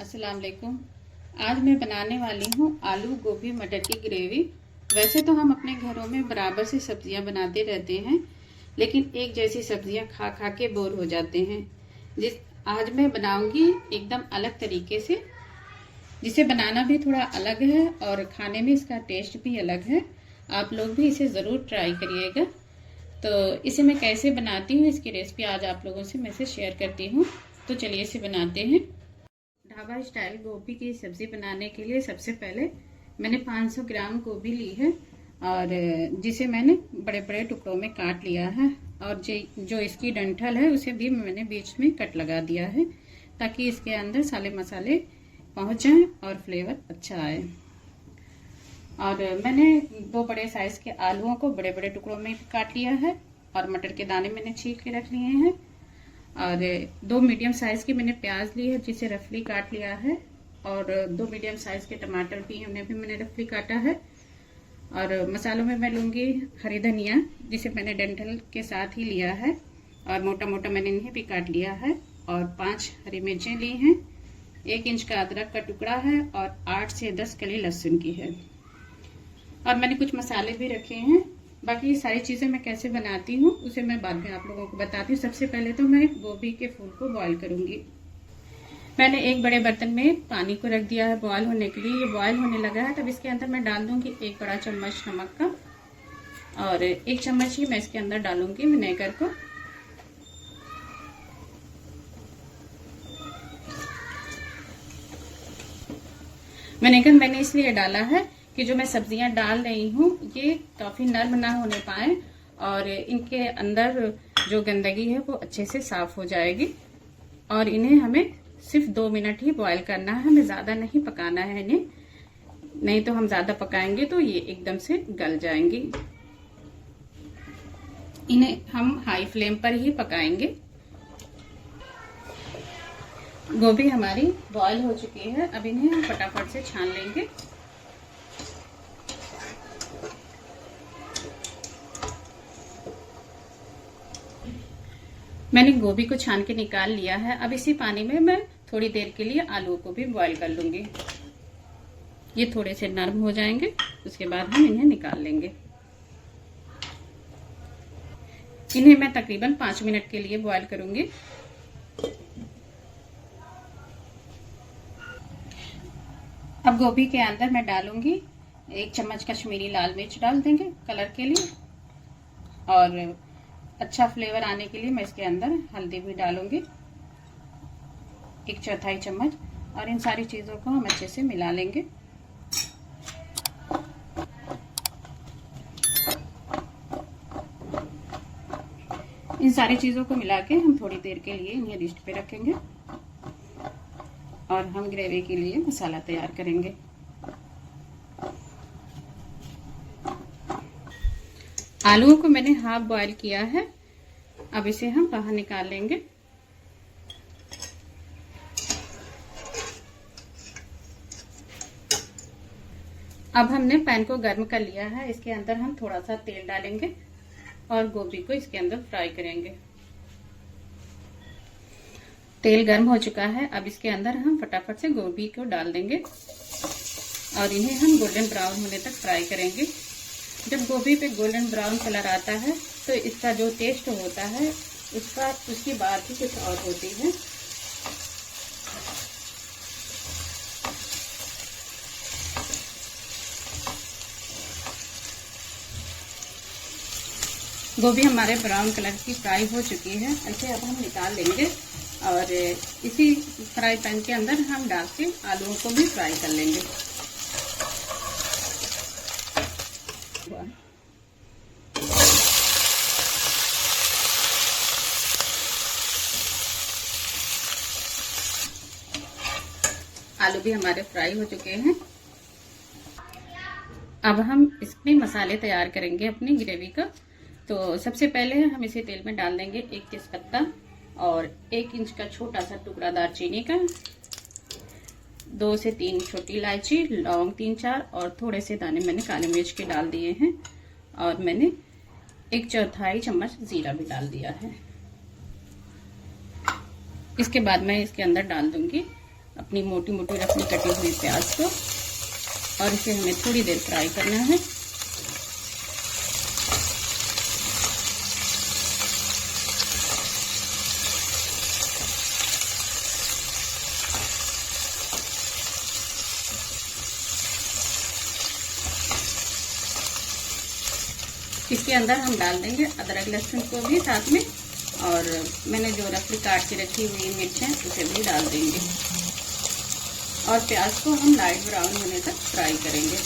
अस्सलाम वालेकुम। आज मैं बनाने वाली हूँ आलू गोभी मटर की ग्रेवी। वैसे तो हम अपने घरों में बराबर से सब्जियां बनाते रहते हैं, लेकिन एक जैसी सब्जियां खा खा के बोर हो जाते हैं। आज मैं बनाऊंगी एकदम अलग तरीके से, जिसे बनाना भी थोड़ा अलग है और खाने में इसका टेस्ट भी अलग है। आप लोग भी इसे ज़रूर ट्राई करिएगा। तो इसे मैं कैसे बनाती हूँ, इसकी रेसिपी आज आप लोगों से मैं से शेयर करती हूँ। तो चलिए इसे बनाते हैं। ढाबा स्टाइल गोभी की सब्ज़ी बनाने के लिए सबसे पहले मैंने 500 ग्राम गोभी ली है और जिसे मैंने बड़े बड़े टुकड़ों में काट लिया है। और जो इसकी डंठल है उसे भी मैंने बीच में कट लगा दिया है, ताकि इसके अंदर सारे मसाले पहुंच जाएं और फ्लेवर अच्छा आए। और मैंने 2 बड़े साइज़ के आलूओं को बड़े बड़े टुकड़ों में काट लिया है और मटर के दाने मैंने छील के रख लिए हैं। और 2 मीडियम साइज़ की मैंने प्याज ली है, जिसे रफली काट लिया है। और 2 मीडियम साइज़ के टमाटर भी हैं, उन्हें भी मैंने रफली काटा है। और मसालों में मैं लूँगी हरी धनिया, जिसे मैंने डंठल के साथ ही लिया है और मोटा मोटा मैंने इन्हें भी काट लिया है। और 5 हरी मिर्चें ली हैं, 1 इंच का अदरक का टुकड़ा है और 8 से 10 कली लहसुन की है। और मैंने कुछ मसाले भी रखे हैं। बाकी सारी चीज़ें मैं कैसे बनाती हूँ उसे मैं बाद में आप लोगों को बताती हूँ। सबसे पहले तो मैं गोभी के फूल को बॉईल करूँगी। मैंने एक बड़े बर्तन में पानी को रख दिया है बॉईल होने के लिए। ये बॉईल होने लगा है, तब इसके अंदर मैं डाल दूँगी 1 बड़ा चम्मच नमक का और 1 चम्मच ही मैं इसके अंदर डालूंगी विनेगर को। विनेगर मैंने इसलिए डाला है कि जो मैं सब्जियां डाल रही हूँ ये काफ़ी नरम ना होने पाए और इनके अंदर जो गंदगी है वो अच्छे से साफ हो जाएगी। और इन्हें हमें सिर्फ 2 मिनट ही बॉईल करना है, हमें ज़्यादा नहीं पकाना है इन्हें, नहीं तो हम ज़्यादा पकाएंगे तो ये एकदम से गल जाएंगी। इन्हें हम हाई फ्लेम पर ही पकाएंगे। गोभी हमारी बॉईल हो चुकी है, अब इन्हें हम फटाफट से छान लेंगे। मैंने गोभी को छान के निकाल लिया है। अब इसी पानी में मैं थोड़ी देर के लिए आलू को भी बॉईल कर लूंगी। ये थोड़े से नरम हो जाएंगे, उसके बाद हम इन्हें निकाल लेंगे। इन्हें मैं तकरीबन 5 मिनट के लिए बॉईल करूंगी। अब गोभी के अंदर मैं डालूंगी 1 चम्मच कश्मीरी लाल मिर्च डाल देंगे कलर के लिए, और अच्छा फ्लेवर आने के लिए मैं इसके अंदर हल्दी भी डालूंगी 1/4 चम्मच। और इन सारी चीज़ों को हम अच्छे से मिला लेंगे। इन सारी चीज़ों को मिला के हम थोड़ी देर के लिए इन्हें रेस्ट पे रखेंगे और हम ग्रेवी के लिए मसाला तैयार करेंगे। आलूओं को मैंने हाफ बॉईल किया है, अब इसे हम बाहर निकाल लेंगे। अब हमने पैन को गर्म कर लिया है, इसके अंदर हम थोड़ा सा तेल डालेंगे और गोभी को इसके अंदर फ्राई करेंगे। तेल गर्म हो चुका है, अब इसके अंदर हम फटाफट से गोभी को डाल देंगे और इन्हें हम गोल्डन ब्राउन होने तक फ्राई करेंगे। जब गोभी पे गोल्डन ब्राउन कलर आता है तो इसका जो टेस्ट होता है उसकी बात ही कुछ और होती है। गोभी हमारे ब्राउन कलर की फ्राई हो चुकी है, ऐसे अब हम निकाल लेंगे और इसी फ्राई पैन के अंदर हम डाल के आलूओं को भी फ्राई कर लेंगे। आलू भी हमारे फ्राई हो चुके हैं। अब हम इसमें मसाले तैयार करेंगे अपनी ग्रेवी का। तो सबसे पहले हम इसे तेल में डाल देंगे 1 तेजपत्ता और 1 इंच का छोटा सा टुकड़ा दालचीनी का, 2 से 3 छोटी इलायची, लौंग 3-4 और थोड़े से दाने मैंने काली मिर्च के डाल दिए हैं। और मैंने 1/4 चम्मच जीरा भी डाल दिया है। इसके बाद मैं इसके अंदर डाल दूंगी अपनी मोटी मोटी रफली कटी हुई प्याज को, और इसे हमें थोड़ी देर फ्राई करना है। इसके अंदर हम डाल देंगे अदरक लहसुन को भी साथ में, और मैंने जो रफली काट के रखी हुई मिर्च है उसे भी डाल देंगे, और प्याज को हम लाइट ब्राउन होने तक फ्राई करेंगे।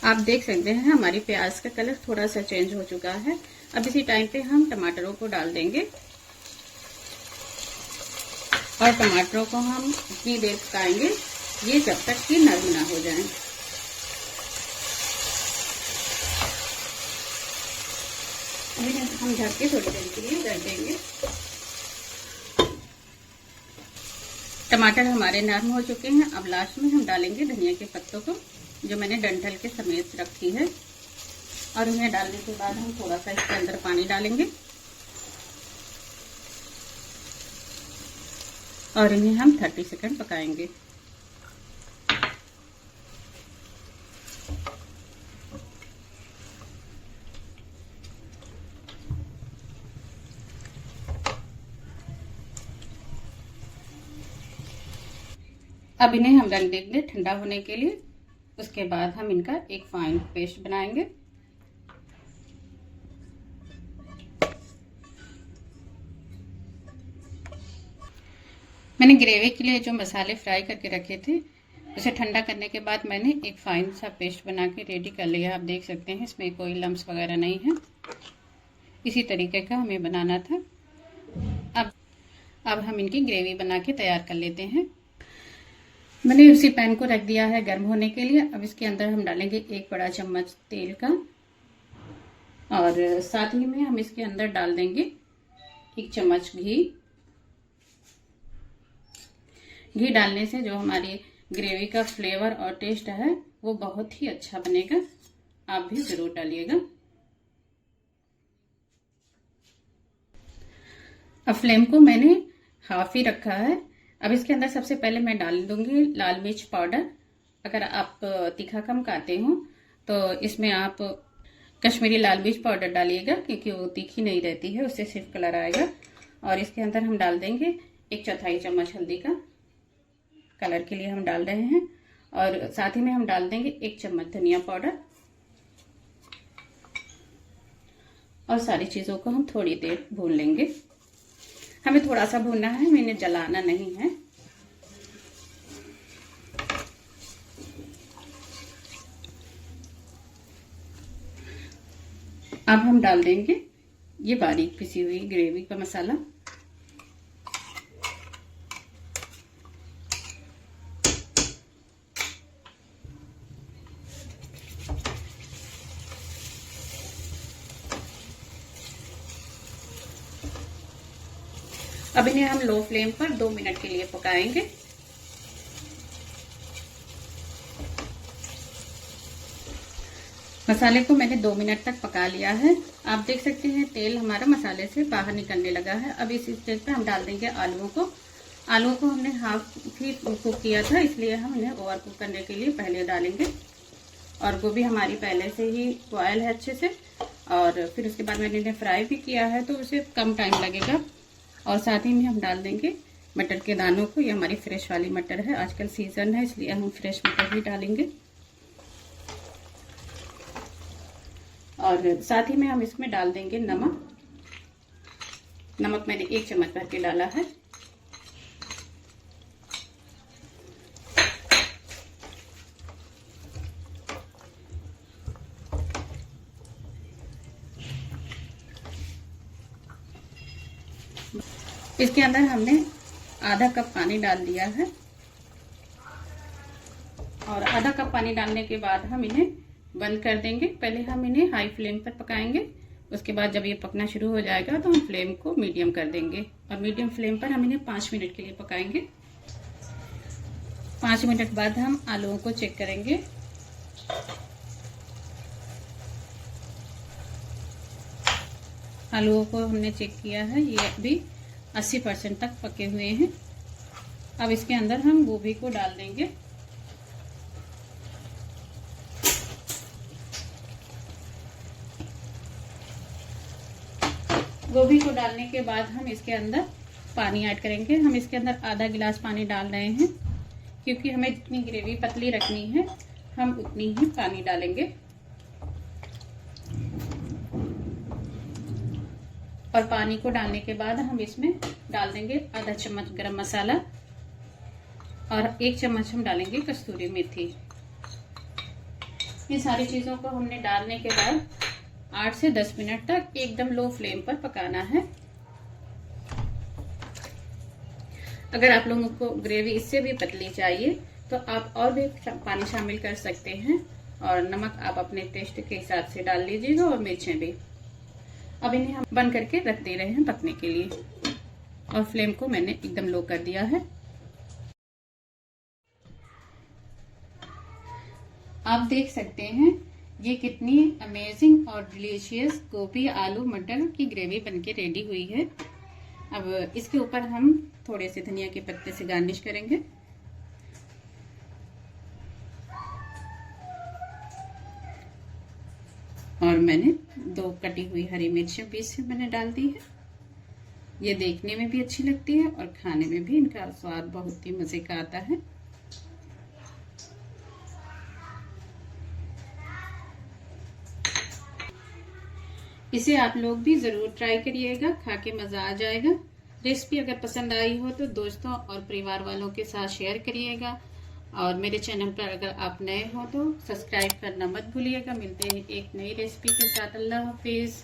आप देख सकते हैं हमारी प्याज का कलर थोड़ा सा चेंज हो चुका है। अब इसी टाइम पे हम टमाटरों को डाल देंगे, और टमाटरों को हम इतनी देर पकाएंगे ये जब तक कि नरम ना हो जाएं। हम ढक के थोड़ी देर के लिए रख देंगे। टमाटर हमारे नरम हो चुके हैं। अब लास्ट में हम डालेंगे धनिया के पत्तों को, जो मैंने डंठल के समेत रखी है, और उन्हें डालने के बाद हम थोड़ा सा इसके अंदर पानी डालेंगे, और इन्हें हम 30 सेकंड पकाएंगे। अब इन्हें हम रख देंगे ठंडा होने के लिए। उसके बाद हम इनका एक फाइन पेस्ट बनाएंगे। मैंने ग्रेवी के लिए जो मसाले फ्राई करके रखे थे उसे ठंडा करने के बाद मैंने एक फाइन सा पेस्ट बना के रेडी कर लिया। आप देख सकते हैं इसमें कोई लम्स वगैरह नहीं है। इसी तरीके का हमें बनाना था। अब हम इनकी ग्रेवी बना के तैयार कर लेते हैं। मैंने उसी पैन को रख दिया है गर्म होने के लिए। अब इसके अंदर हम डालेंगे 1 बड़ा चम्मच तेल का, और साथ ही में हम इसके अंदर डाल देंगे 1 चम्मच घी। घी डालने से जो हमारी ग्रेवी का फ्लेवर और टेस्ट है वो बहुत ही अच्छा बनेगा। आप भी जरूर डालिएगा। अब फ्लेम को मैंने हाफ ही रखा है। अब इसके अंदर सबसे पहले मैं डाल दूंगी लाल मिर्च पाउडर। अगर आप तीखा कम खाते हो तो इसमें आप कश्मीरी लाल मिर्च पाउडर डालिएगा, क्योंकि वो तीखी नहीं रहती है, उससे सिर्फ कलर आएगा। और इसके अंदर हम डाल देंगे 1/4 चम्मच हल्दी का, कलर के लिए हम डाल रहे हैं। और साथ ही में हम डाल देंगे 1 चम्मच धनिया पाउडर, और सारी चीजों को हम थोड़ी देर भून लेंगे। हमें थोड़ा सा भूनना है, मैंने जलाना नहीं है। अब हम डाल देंगे ये बारीक पिसी हुई ग्रेवी का मसाला। अब इन्हें हम लो फ्लेम पर 2 मिनट के लिए पकाएंगे। मसाले को मैंने 2 मिनट तक पका लिया है। आप देख सकते हैं तेल हमारा मसाले से बाहर निकलने लगा है। अब इस स्टेज पे हम डाल देंगे आलूओं को। आलूओं को हमने हाफ ही कुक किया था, इसलिए हम इन्हें ओवर कुक करने के लिए पहले डालेंगे। और गोभी हमारी पहले से ही बॉयल है अच्छे से, और फिर उसके बाद मैंने इन्हें फ्राई भी किया है, तो उसे कम टाइम लगेगा। और साथ ही में हम डाल देंगे मटर के दानों को। ये हमारी फ्रेश वाली मटर है, आजकल सीजन है इसलिए हम फ्रेश मटर ही डालेंगे। और साथ ही में हम इसमें डाल देंगे नमक। नमक मैंने 1 चम्मच भर के डाला है। इसके अंदर हमने आधा कप पानी डाल दिया है, और आधा कप पानी डालने के बाद हम इन्हें बंद कर देंगे। पहले हम इन्हें हाई फ्लेम पर पकाएंगे, उसके बाद जब ये पकना शुरू हो जाएगा तो हम फ्लेम को मीडियम कर देंगे, और मीडियम फ्लेम पर हम इन्हें 5 मिनट के लिए पकाएंगे। 5 मिनट बाद हम आलूओं को चेक करेंगे। आलूओं को हमने चेक किया है, ये अभी 80% तक पके हुए हैं। अब इसके अंदर हम गोभी को डाल देंगे। गोभी को डालने के बाद हम इसके अंदर पानी ऐड करेंगे। हम इसके अंदर आधा गिलास पानी डाल रहे हैं, क्योंकि हमें जितनी ग्रेवी पतली रखनी है हम उतनी ही पानी डालेंगे। और पानी को डालने के बाद हम इसमें डाल देंगे आधा चम्मच गरम मसाला और 1 चम्मच हम डालेंगे कस्तूरी मेथी। ये सारी चीजों को हमने डालने के बाद 8 से 10 मिनट तक एकदम लो फ्लेम पर पकाना है। अगर आप लोगों को ग्रेवी इससे भी पतली चाहिए तो आप और भी पानी शामिल कर सकते हैं, और नमक आप अपने टेस्ट के हिसाब से डाल लीजिएगा, और मिर्चें भी। अब इन्हें हम बंद करके रख दे रहे हैं पकने के लिए, और फ्लेम को मैंने एकदम लो कर दिया है। आप देख सकते हैं ये कितनी अमेजिंग और डिलीशियस गोभी आलू मटर की ग्रेवी बनके रेडी हुई है। अब इसके ऊपर हम थोड़े से धनिया के पत्ते से गार्निश करेंगे। और मैंने 2 कटी हुई हरी मिर्चें बीच से मैंने डाल दी है। ये देखने में भी अच्छी लगती है और खाने में भी इनका स्वाद बहुत ही मजे का आता है। इसे आप लोग भी जरूर ट्राई करिएगा, खा के मजा आ जाएगा। रेसिपी अगर पसंद आई हो तो दोस्तों और परिवार वालों के साथ शेयर करिएगा, और मेरे चैनल पर अगर आप नए हो तो सब्सक्राइब करना मत भूलिएगा। मिलते हैं एक नई रेसिपी के साथ। अल्लाह हाफिज।